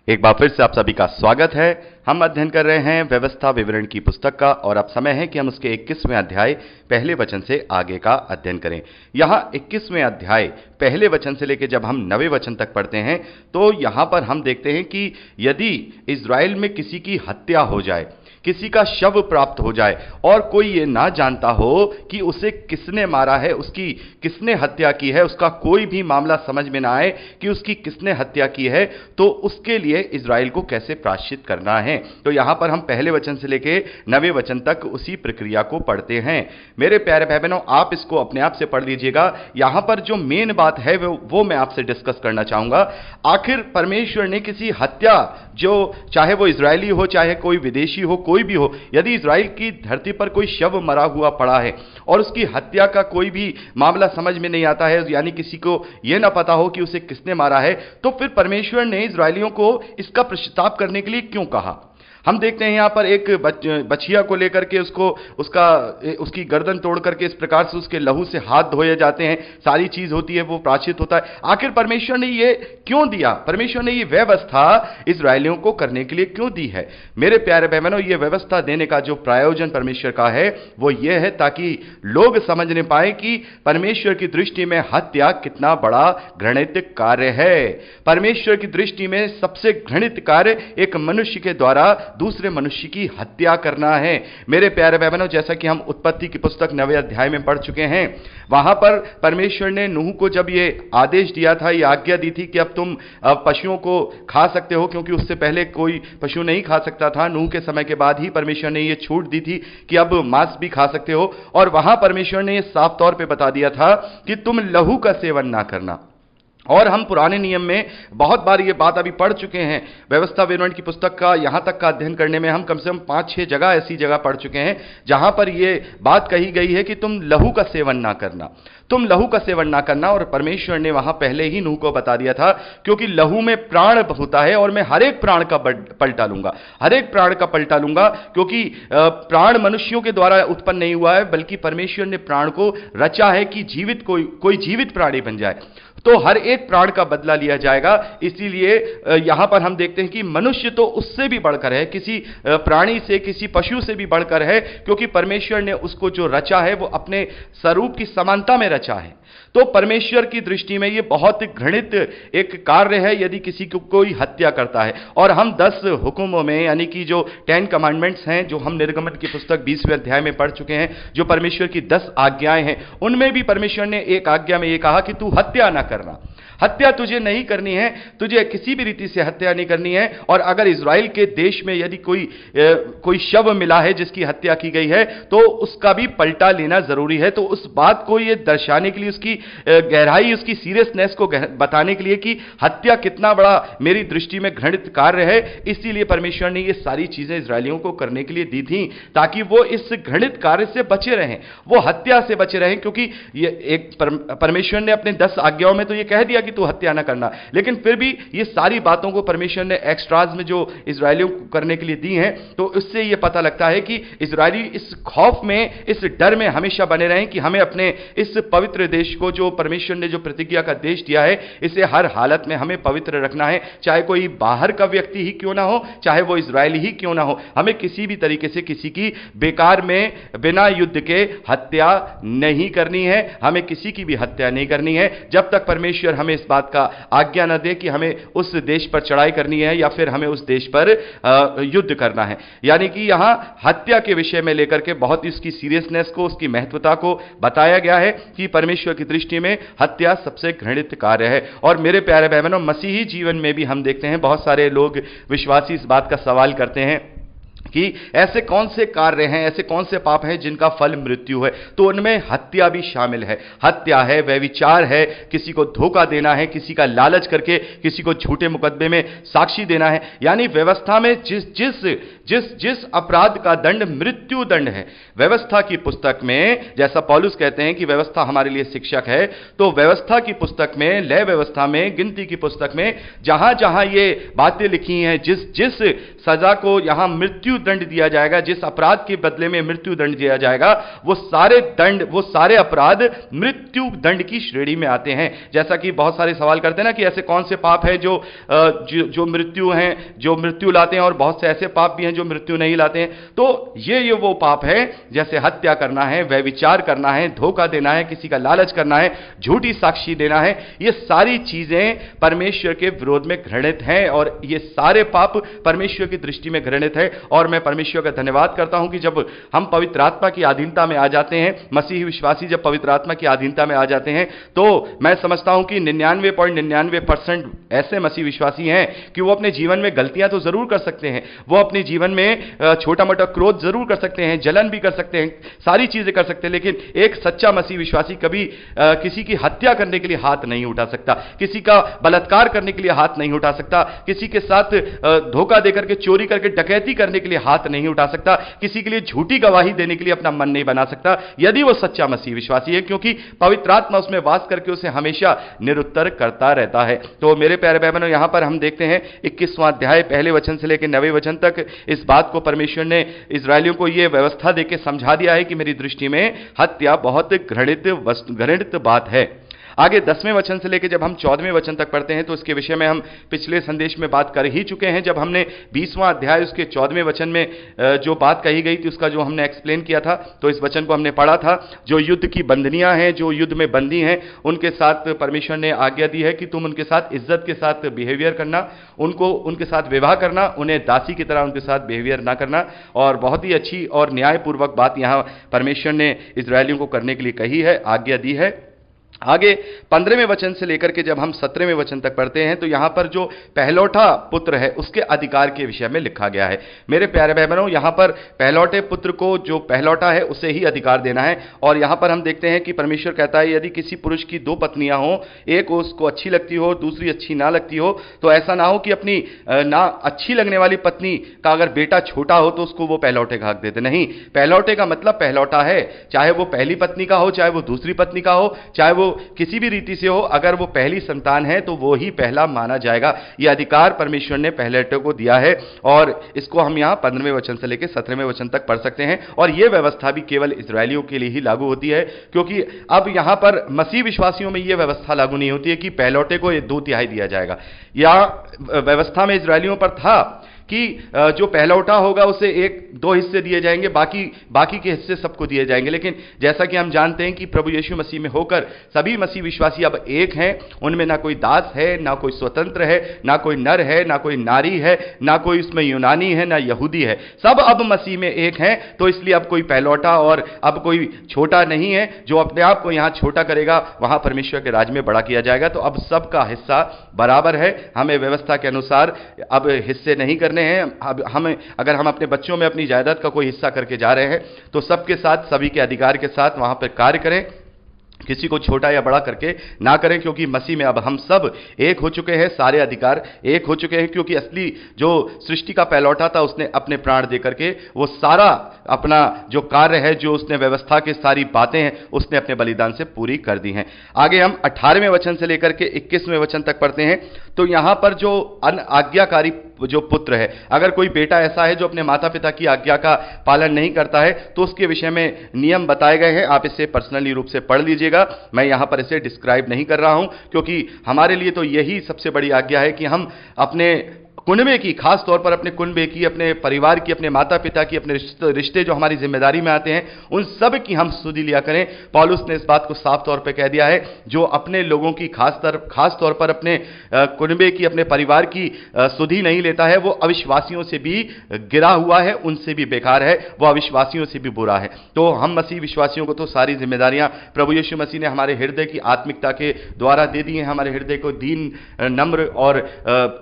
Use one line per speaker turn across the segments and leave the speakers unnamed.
एक बार फिर से आप सभी का स्वागत है। हम अध्ययन कर रहे हैं व्यवस्था विवरण की पुस्तक का और अब समय है कि हम उसके 21वें अध्याय पहले वचन से आगे का अध्ययन करें। यहां 21वें अध्याय पहले वचन से लेकर जब हम 9वें वचन तक पढ़ते हैं तो यहां पर हम देखते हैं कि यदि इज़राइल में किसी की हत्या हो जाए, किसी का शव प्राप्त हो जाए और कोई ये ना जानता हो कि उसे किसने मारा है, उसकी किसने हत्या की है, उसका कोई भी मामला समझ में ना आए कि उसकी किसने हत्या की है, तो उसके लिए इज़राइल को कैसे प्रायश्चित करना है। तो यहां पर हम पहले वचन से लेके 9वें वचन तक उसी प्रक्रिया को पढ़ते हैं। मेरे प्यारे भाई बहनों, आप इसको अपने आप से पढ़ लीजिएगा। यहां पर जो मेन बात है वो मैं आपसे डिस्कस करना चाहूंगा। आखिर परमेश्वर ने किसी हत्या, जो चाहे वो इजरायली हो चाहे कोई विदेशी हो, कोई भी हो, यदि इजराइल की धरती पर कोई शव मरा हुआ पड़ा है और उसकी हत्या का कोई भी मामला समझ में नहीं आता है, यानी किसी को यह ना पता हो कि उसे किसने मारा है, तो फिर परमेश्वर ने इजरायलियों को इसका पश्चाताप करने के लिए क्यों कहा। हम देखते हैं यहां पर एक बछिया को लेकर के उसकी गर्दन तोड़ करके इस प्रकार से उसके लहू से हाथ धोए जाते हैं, सारी चीज होती है, वो प्रायश्चित होता है। आखिर परमेश्वर ने ये क्यों दिया? परमेश्वर ने ये व्यवस्था इजरायलियों को करने के लिए क्यों दी है? मेरे प्यारे भाई बहनों, ये व्यवस्था देने का जो प्रयोजन परमेश्वर का है वो ये है ताकि लोग समझने पाए कि परमेश्वर की दृष्टि में हत्या कितना बड़ा घृणित कार्य है। परमेश्वर की दृष्टि में सबसे घृणित कार्य एक मनुष्य के द्वारा दूसरे मनुष्य की हत्या करना है। मेरे प्यारे भाई बहनों, जैसा कि हम उत्पत्ति की पुस्तक 9वें अध्याय में पढ़ चुके हैं, वहां पर परमेश्वर ने नूह को जब ये आदेश दिया था, ये आज्ञा दी थी कि अब तुम पशुओं को खा सकते हो, क्योंकि उससे पहले कोई पशु नहीं खा सकता था। नूह के समय के बाद ही परमेश्वर ने ये छूट दी थी कि अब मांस भी खा सकते हो, और वहां परमेश्वर ने ये साफ तौर पर बता दिया था कि तुम लहू का सेवन ना करना। और हम पुराने नियम में बहुत बार ये बात अभी पढ़ चुके हैं। व्यवस्था विवरण की पुस्तक का यहां तक का अध्ययन करने में हम कम से कम 5-6 जगह ऐसी जगह पढ़ चुके हैं जहां पर ये बात कही गई है कि तुम लहू का सेवन ना करना, तुम लहू का सेवन ना करना। और परमेश्वर ने वहां पहले ही नूह को बता दिया था, क्योंकि लहू में प्राण होता है और मैं हर एक प्राण का पलटा लूंगा, हर एक प्राण का पलटा लूंगा, क्योंकि प्राण मनुष्यों के द्वारा उत्पन्न नहीं हुआ है, बल्कि परमेश्वर ने प्राण को रचा है कि जीवित कोई जीवित प्राणी बन जाए, तो हर एक प्राण का बदला लिया जाएगा। इसीलिए यहां पर हम देखते हैं कि मनुष्य तो उससे भी बढ़कर है, किसी प्राणी से, किसी पशु से भी बढ़कर है, क्योंकि परमेश्वर ने उसको जो रचा है वो अपने स्वरूप की समानता में रचा है। तो परमेश्वर की दृष्टि में ये बहुत घृणित एक कार्य है यदि किसी को कोई हत्या करता है। और हम 10 हुक्मों में, यानी कि जो 10 कमांडमेंट्स हैं, जो हम निर्गमन की पुस्तक 20वें अध्याय में पढ़ चुके हैं, जो परमेश्वर की 10 आज्ञाएं हैं, उनमें भी परमेश्वर ने एक आज्ञा में ये कहा कि तू हत्या ना करना। हत्या तुझे नहीं करनी है, तुझे किसी भी रीति से हत्या नहीं करनी है। और अगर इज़राइल के देश में यदि कोई शव मिला है जिसकी हत्या की गई है, तो उसका भी पलटा लेना जरूरी है। तो उस बात को ये दर्शाने के लिए, उसकी गहराई, उसकी सीरियसनेस को बताने के लिए कि हत्या कितना बड़ा मेरी दृष्टि में घृणित कार्य है, इसीलिए परमेश्वर ने ये सारी चीजें इज़राइलियों को करने के लिए दी थी, ताकि वो इस घृणित कार्य से बचे रहें, वो हत्या से बचे रहें। क्योंकि ये एक परमेश्वर ने अपने 10 आज्ञाओं में तो ये कह दिया कि तू हत्या ना करना, लेकिन फिर भी ये सारी बातों को परमेश्वर ने एक्स्ट्राज में जो इजरायलियों को करने के लिए दी हैं। तो इससे ये पता लगता है कि इजरायली इस खौफ में, इस डर में हमेशा बने रहें कि हमें अपने इस पवित्र देश को, जो परमेश्वर ने जो प्रतिज्ञा का देश दिया है, इसे हर हालत में हमें पवित्र रखना है। चाहे कोई बाहर का व्यक्ति ही क्यों ना हो, चाहे वो इजरायली ही क्यों ना हो, हमें किसी भी तरीके से किसी की बेकार में बिना युद्ध के हत्या नहीं करनी है। हमें किसी की भी हत्या नहीं करनी है जब तक परमेश्वर हमें इस बात का आज्ञा न दे कि हमें उस देश पर चढ़ाई करनी है या फिर हमें उस देश पर युद्ध करना है। यानी कि यहां हत्या के विषय में लेकर के बहुत इसकी सीरियसनेस को, उसकी महत्वता को बताया गया है कि परमेश्वर की दृष्टि में हत्या सबसे घृणित कार्य है। और मेरे प्यारे भाई बहनों, मसीही जीवन में भी हम देखते हैं बहुत सारे लोग, विश्वासी, इस बात का सवाल करते हैं कि ऐसे कौन से कार्य हैं, ऐसे कौन से पाप हैं जिनका फल मृत्यु है। तो उनमें हत्या भी शामिल है। हत्या है, व्यभिचार है, किसी को धोखा देना है, किसी का लालच करके किसी को झूठे मुकदमे में साक्षी देना है। यानी व्यवस्था में जिस अपराध का दंड मृत्यु दंड है, व्यवस्था की पुस्तक में, जैसा पौलुस कहते हैं कि व्यवस्था हमारे लिए शिक्षक है, तो व्यवस्था की पुस्तक में, लय व्यवस्था में, गिनती की पुस्तक में जहां जहां ये बातें लिखी हैं, जिस सजा को यहां मृत्यु दंड दिया जाएगा, जिस अपराध के बदले में मृत्यु दंड दिया जाएगा, वो सारे अपराध मृत्यु दंड की श्रेणी में आते हैं। जैसा कि बहुत सारे सवाल करते हैं ना कि ऐसे कौन से पाप हैं जो मृत्यु हैं, जो मृत्यु लाते हैं, और बहुत से ऐसे पाप भी हैं जो मृत्यु नहीं लाते हैं। तो ये वो पाप है जैसे हत्या करना है, व्यभिचार करना है, धोखा देना है, किसी का लालच करना है, झूठी साक्षी देना है। ये सारी चीजें परमेश्वर के विरोध में घृणित हैं और ये सारे पाप परमेश्वर की दृष्टि में घृणित है। और मैं परमेश्वर का धन्यवाद करता हूं कि जब हम पवित्र आत्मा की अधीनता में आ जाते हैं, मसीही विश्वासी जब पवित्र आत्मा की अधीनता में आ जाते हैं, तो मैं समझता हूं कि 99.99% ऐसे मसीही विश्वासी हैं कि वो अपने जीवन में गलतियां तो जरूर कर सकते हैं, वो अपने जीवन में छोटा मोटा क्रोध जरूर कर सकते हैं, जलन भी कर सकते हैं, सारी चीजें कर सकते हैं, लेकिन एक सच्चा मसीही विश्वासी कभी किसी की हत्या करने के लिए हाथ नहीं उठा सकता, किसी का बलात्कार करने के लिए हाथ नहीं उठा सकता, किसी के साथ धोखा देकर के, चोरी करके, डकैती करने के लिए हाथ नहीं उठा सकता, किसी के लिए झूठी गवाही देने के लिए अपना मन नहीं बना सकता, यदि वो सच्चा मसीही विश्वासी है, क्योंकि पवित्र आत्मा उसमें वास करके उसे हमेशा निरुत्तर करता रहता है। तो मेरे प्यारे भाई बहनों, यहां पर हम देखते हैं 21वां अध्याय पहले वचन से लेकर 9वें वचन तक इस बात को परमेश्वर ने इस्राएलियों को यह व्यवस्था देकर समझा दिया है कि मेरी दृष्टि में हत्या बहुत घृणित बात है। आगे 10वें वचन से लेकर जब हम 14वें वचन तक पढ़ते हैं तो इसके विषय में हम पिछले संदेश में बात कर ही चुके हैं, जब हमने 20वां अध्याय उसके 14वें वचन में जो बात कही गई थी उसका जो हमने एक्सप्लेन किया था, तो इस वचन को हमने पढ़ा था। जो युद्ध की बंदनियां हैं, जो युद्ध में बंदी हैं, उनके साथ परमेश्वर ने आज्ञा दी है कि तुम उनके साथ इज्जत के साथ बिहेवियर करना, उनके साथ विवाह करना, उन्हें दासी की तरह उनके साथ बिहेवियर ना करना। और बहुत ही अच्छी और न्यायपूर्वक बात यहां परमेश्वर ने इजरायलियों को करने के लिए कही है, आज्ञा दी है। आगे 15वें वचन से लेकर के जब हम 17वें वचन तक पढ़ते हैं तो यहां पर जो पहलौठा पुत्र है उसके अधिकार के विषय में लिखा गया है। मेरे प्यारे भाई बहनों, यहां पर पहलौठे पुत्र को, जो पहलौठा है, उसे ही अधिकार देना है। और यहां पर हम देखते हैं कि परमेश्वर कहता है यदि किसी पुरुष की 2 पत्नियां हो, एक उसको अच्छी लगती हो, दूसरी अच्छी ना लगती हो, तो ऐसा ना हो कि अपनी ना अच्छी लगने वाली पत्नी का अगर बेटा छोटा हो तो उसको वो पहलौठे का हक देते। नहीं, पहलौठे का मतलब पहलौठा है, चाहे वो पहली पत्नी का हो, चाहे वो दूसरी पत्नी का हो, चाहे वो किसी भी रीति से हो, अगर वो पहली संतान है तो वो ही पहला माना जाएगा। यह अधिकार परमेश्वर ने पहलौठे को दिया है और इसको हम यहां 15वें वचन से लेकर 17वें वचन तक पढ़ सकते हैं। और यह व्यवस्था भी केवल इजरायलियों के लिए ही लागू होती है, क्योंकि अब यहां पर मसीह विश्वासियों में यह व्यवस्था लागू नहीं होती है कि पहलौठे को 2/3 दिया जाएगा। या व्यवस्था में इजरायलियों पर था कि जो पहलौठा होगा उसे 1-2 हिस्से दिए जाएंगे, बाकी के हिस्से सबको दिए जाएंगे। लेकिन जैसा कि हम जानते हैं कि प्रभु यीशु मसीह में होकर सभी मसीह विश्वासी अब एक हैं, उनमें ना कोई दास है, ना कोई स्वतंत्र है, ना कोई नर है, ना कोई नारी है, ना कोई उसमें यूनानी है, ना यहूदी है, सब अब मसीह में एक हैं। तो इसलिए अब कोई पहलौठा और अब कोई छोटा नहीं है। जो अपने आप को यहां छोटा करेगा वहां परमेश्वर के राज में बड़ा किया जाएगा। तो अब सबका हिस्सा बराबर है, हमें व्यवस्था के अनुसार अब हिस्से नहीं करने हैं। अब अगर हम अपने बच्चों में अपनी जायदाद का कोई हिस्सा करके जा रहे हैं तो सबके साथ, सभी के अधिकार के साथ वहां पर कार्य करें, किसी को छोटा या बड़ा करके ना करें, क्योंकि मसीह में अब हम सब एक हो चुके हैं, सारे अधिकार एक हो चुके हैं। क्योंकि असली जो सृष्टि का पहलौठा था उसने अपने प्राण दे करके वो सारा अपना जो कार्य है, जो उसने व्यवस्था की सारी बातें हैं, उसने अपने बलिदान से पूरी कर दी हैं। आगे हम 18वें वचन से लेकर के 21वें वचन तक पढ़ते हैं। तो यहां पर जो अनाज्ञाकारी जो पुत्र है, अगर कोई बेटा ऐसा है जो अपने माता पिता की आज्ञा का पालन नहीं करता है तो उसके विषय में नियम बताए गए हैं। आप इसे पर्सनली रूप से पढ़ लीजिएगा, मैं यहां पर इसे डिस्क्राइब नहीं कर रहा हूं, क्योंकि हमारे लिए तो यही सबसे बड़ी आज्ञा है कि हम अपने कुनबे की, खास तौर पर अपने कुनबे की, अपने परिवार की, अपने माता पिता की, अपने रिश्ते जो हमारी जिम्मेदारी में आते हैं, उन सब की हम सुधि लिया करें। पौलुस ने इस बात को साफ तौर पर कह दिया है, जो अपने लोगों की खास तौर पर अपने कुनबे की, अपने परिवार की सुधि नहीं लेता है, वो अविश्वासियों से भी गिरा हुआ है, उनसे भी बेकार है, वो अविश्वासियों से भी बुरा है। तो हम मसीह विश्वासियों को तो सारी जिम्मेदारियां प्रभु यीशु मसीह ने हमारे हृदय की आत्मिकता के द्वारा दे दी हैं। हमारे हृदय को दीन, नम्र और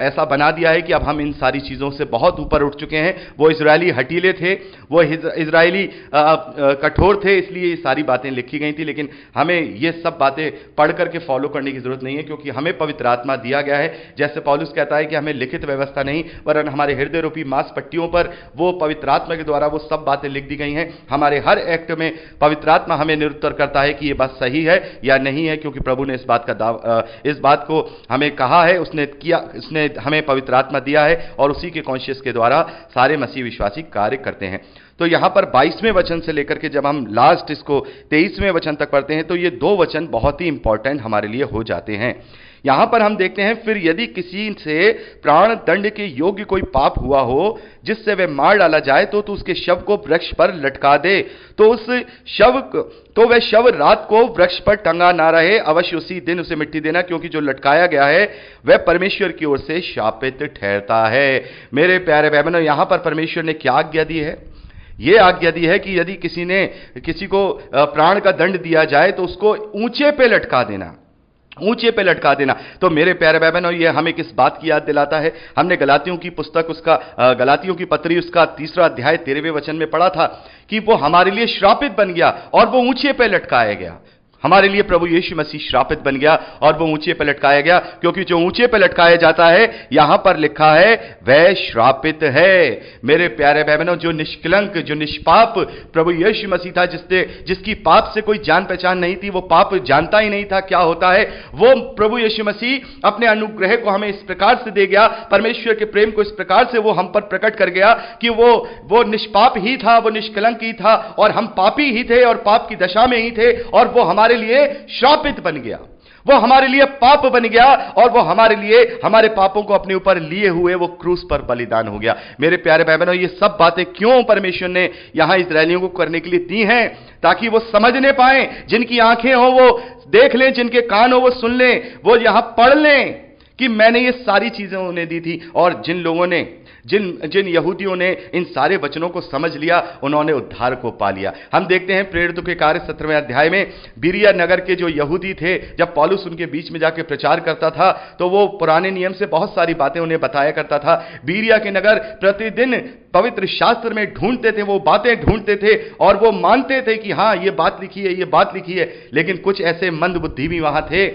ऐसा बना दिया है कि अब हम इन सारी चीजों से बहुत ऊपर उठ चुके हैं। वो इजरायली हटीले थे, वो इजरायली कठोर थे, इसलिए ये सारी बातें लिखी गई थी। लेकिन हमें ये सब बातें पढ़ करके फॉलो करने की जरूरत नहीं है, क्योंकि हमें पवित्र आत्मा दिया गया है। जैसे पौलुस कहता है कि हमें लिखित व्यवस्था नहीं, वरन हमारे हृदय रूपी मांस पट्टियों पर वो पवित्र आत्मा के द्वारा वो सब बातें लिख दी गई हैं। हमारे हर एक्ट में पवित्र आत्मा हमें निरुत्तर करता है कि ये बात सही है या नहीं है, क्योंकि प्रभु ने इस बात को हमें कहा है, उसने हमें पवित्र आत्मा दिया है और उसी के कॉन्शियस के द्वारा सारे मसीह विश्वासी कार्य करते हैं। तो यहां पर 22वें वचन से लेकर के जब हम लास्ट इसको 23वें वचन तक पढ़ते हैं तो ये दो वचन बहुत ही इंपॉर्टेंट हमारे लिए हो जाते हैं। यहां पर हम देखते हैं, फिर यदि किसी से प्राण दंड के योग्य कोई पाप हुआ हो जिससे वह मार डाला जाए तो तू उसके शव को वृक्ष पर लटका दे, तो वह शव रात को वृक्ष पर टंगा ना रहे, अवश्य उसी दिन उसे मिट्टी देना, क्योंकि जो लटकाया गया है वह परमेश्वर की ओर से शापित ठहरता है। मेरे प्यारे भाई बहनों, यहां पर परमेश्वर ने क्या आज्ञा दी है? यह आज्ञा दी है कि यदि किसी को प्राण का दंड दिया जाए तो उसको ऊंचे पे लटका देना, ऊंचे पे लटका देना। तो मेरे प्यारे भाई बहनों, ये हमें किस बात की याद दिलाता है? हमने गलातियों की पुस्तक गलातियों की पत्री उसका 3 अध्याय 13वें वचन में पढ़ा था कि वो हमारे लिए श्रापित बन गया और वो ऊंचे पे लटकाया गया। हमारे लिए प्रभु यीशु मसीह श्रापित बन गया और वो ऊंचे पे लटकाया गया, क्योंकि जो ऊंचे पे लटकाया जाता है यहां पर लिखा है वह श्रापित है। मेरे प्यारे भाई बहनों, जो निष्कलंक, जो निष्पाप प्रभु यीशु मसीह था, जिसकी पाप से कोई जान पहचान नहीं थी, वो पाप जानता ही नहीं था क्या होता है, वो प्रभु यीशु मसीह अपने अनुग्रह को हमें इस प्रकार से दे गया, परमेश्वर के प्रेम को इस प्रकार से वो हम पर प्रकट कर गया कि वो निष्पाप ही था, वो निष्कलंक ही था और हम पापी ही थे और पाप की दशा में ही थे, और वो हमारे लिए श्रापित बन गया, वो हमारे लिए पाप बन गया और वो हमारे लिए हमारे पापों को अपने ऊपर लिए हुए वो क्रूस पर बलिदान हो गया। मेरे प्यारे भाई बहनों, ये सब बातें क्यों परमेश्वर ने यहां इस्राएलियों को करने के लिए दी हैं? ताकि वो समझने पाए, जिनकी आंखें हो वो देख लें, जिनके कान हो वो सुन लें, वो यहां पढ़ लें कि मैंने ये सारी चीजें उन्हें दी थी। और जिन लोगों ने, जिन यहूदियों ने इन सारे वचनों को समझ लिया, उन्होंने उद्धार को पा लिया। हम देखते हैं प्रेरितों के कार्य 17वें अध्याय में, बिरिया नगर के जो यहूदी थे, जब पौलुस उनके बीच में जाकर प्रचार करता था तो वो पुराने नियम से बहुत सारी बातें उन्हें बताया करता था। बिरिया के नगर प्रतिदिन पवित्र शास्त्र में ढूंढते थे, वो बातें ढूंढते थे और वो मानते थे कि हाँ ये बात लिखी है, ये बात लिखी है। लेकिन कुछ ऐसे मंद बुद्धि भी वहां थे,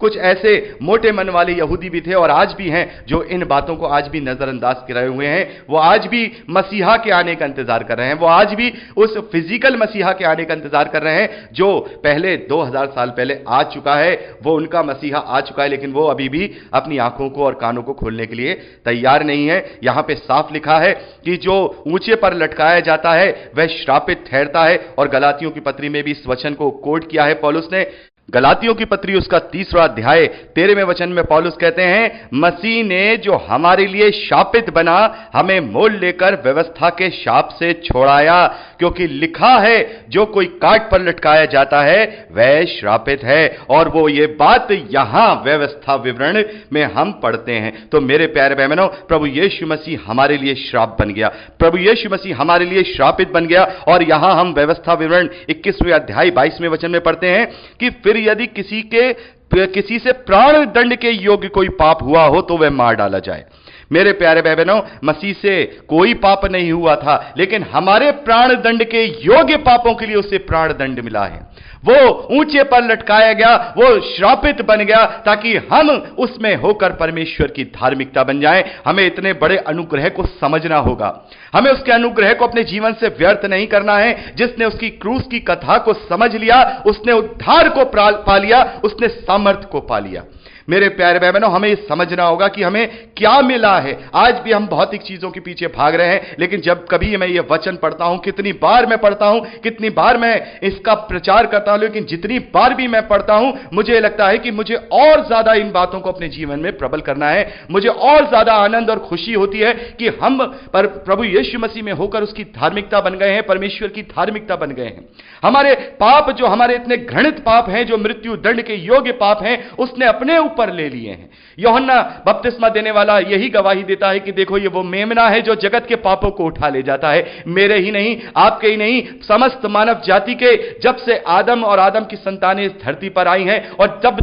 कुछ ऐसे मोटे मन वाले यहूदी भी थे और आज भी हैं, जो इन बातों को आज भी नजरअंदाज कराए हुए हैं। वो आज भी मसीहा के आने का इंतजार कर रहे हैं, वो आज भी उस फिजिकल मसीहा के आने का इंतजार कर रहे हैं जो पहले 2000 साल पहले आ चुका है। वो उनका मसीहा आ चुका है, लेकिन वो अभी भी अपनी आंखों को और कानों को खोलने के लिए तैयार नहीं है। यहां पे साफ लिखा है कि जो ऊंचे पर लटकाया जाता है वह श्रापित ठहरता है। और गलातियों की पत्री में भी इस वचन को कोट किया है पौलुस ने। गलातियों की पत्री उसका 3 अध्याय 13वें वचन में पौलुस कहते हैं, मसीह ने जो हमारे लिए शापित बना, हमें मोल लेकर व्यवस्था के शाप से छोड़ाया, क्योंकि लिखा है जो कोई काट पर लटकाया जाता है वह श्रापित है। और वो ये बात यहां व्यवस्था विवरण में हम पढ़ते हैं। तो मेरे प्यारे बहनों, प्रभु यीशु मसीह हमारे लिए श्राप बन गया, प्रभु यीशु मसीह हमारे लिए श्रापित बन गया। और यहां हम व्यवस्था विवरण 21वें अध्याय 22वें वचन में पढ़ते हैं कि फिर यदि किसी से प्राण दंड के योग्य कोई पाप हुआ हो तो वह मार डाला जाए। मेरे प्यारे भाई बहनों, मसीह से कोई पाप नहीं हुआ था, लेकिन हमारे प्राण दंड के योग्य पापों के लिए उसे प्राण दंड मिला है। वो ऊंचे पर लटकाया गया, वो श्रापित बन गया, ताकि हम उसमें होकर परमेश्वर की धार्मिकता बन जाएं। हमें इतने बड़े अनुग्रह को समझना होगा, हमें उसके अनुग्रह को अपने जीवन से व्यर्थ नहीं करना है। जिसने उसकी क्रूस की कथा को समझ लिया, उसने उद्धार को पा लिया, उसने सामर्थ को पा लिया। मेरे प्यारे भाई बहनों, हमें यह समझना होगा कि हमें क्या मिला है। आज भी हम भौतिक चीजों के पीछे भाग रहे हैं, लेकिन जब कभी मैं ये वचन पढ़ता हूं, कितनी बार मैं पढ़ता हूं, कितनी बार मैं इसका प्रचार करता हूं, लेकिन जितनी बार भी मैं पढ़ता हूं, मुझे लगता है कि मुझे और ज्यादा इन बातों को अपने जीवन में प्रबल करना है। मुझे और ज्यादा आनंद और खुशी होती है कि हम पर प्रभु यीशु मसीह में होकर उसकी धार्मिकता बन गए हैं, परमेश्वर की धार्मिकता बन गए हैं। हमारे पाप, जो हमारे इतने घृणित पाप हैं, जो मृत्यु दंड के योग्य पाप हैं, उसने अपने पर ले लिए हैं। यूहन्ना बपतिस्मा देने वाला यही गवाही देता है कि देखो ये वो मेमना है जो जगत के पापों को उठा ले जाता है। मेरे ही नहीं, आपके ही नहीं, समस्त मानव जाति के, जब से आदम और आदम की संतानें इस धरती पर आई हैं, और जब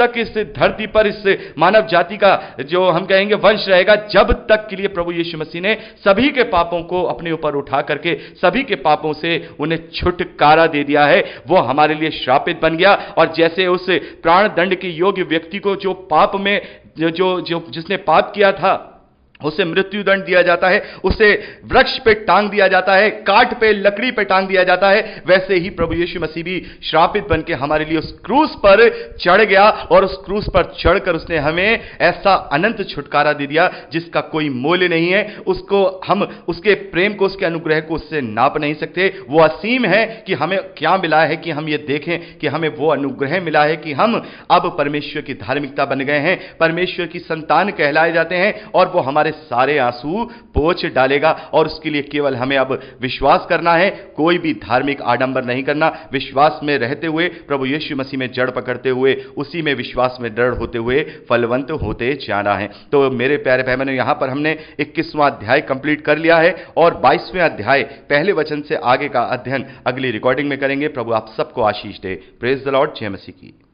तक इस धरती पर इस मानव जाति का जो हम कहेंगे वंश रहेगा, जब तक के लिए प्रभु यीशु मसीह ने सभी के पापों को अपने ऊपर उठा करके सभी के पापों से उन्हें छुटकारा दे दिया है। वो हमारे लिए श्रापित बन गया। और जैसे उस प्राण दंड के योग्य व्यक्ति को जो पाप में जिसने पाप किया था, उसे मृत्युदंड दिया जाता है, उसे वृक्ष पे टांग दिया जाता है, काट पे, लकड़ी पे टांग दिया जाता है, वैसे ही प्रभु यीशु मसीह भी श्रापित बन के हमारे लिए उस क्रूस पर चढ़ गया और उस क्रूस पर चढ़कर उसने हमें ऐसा अनंत छुटकारा दे दिया जिसका कोई मूल्य नहीं है। उसको हम, उसके प्रेम को, उसके अनुग्रह को उससे नाप नहीं सकते। वो असीम है कि हमें क्या मिला है कि हम ये देखें कि हमें वो अनुग्रह मिला है कि हम अब परमेश्वर की धार्मिकता बन गए हैं, परमेश्वर की संतान कहलाए जाते हैं और वो हमारे सारे आंसू पोंछ डालेगा। और उसके लिए केवल हमें अब विश्वास करना है, कोई भी धार्मिक आडंबर नहीं करना, विश्वास में रहते हुए, प्रभु यीशु मसीह में जड़ पकड़ते हुए, उसी में विश्वास में दृढ़ होते हुए फलवंत होते जाना है। तो मेरे प्यारे भाई बहनों, यहां पर हमने 21वां अध्याय कंप्लीट कर लिया है और 22वें अध्याय पहले वचन से आगे का अध्ययन अगली रिकॉर्डिंग में करेंगे। प्रभु आप सबको आशीष दे। Praise the Lord. जय मसीह की।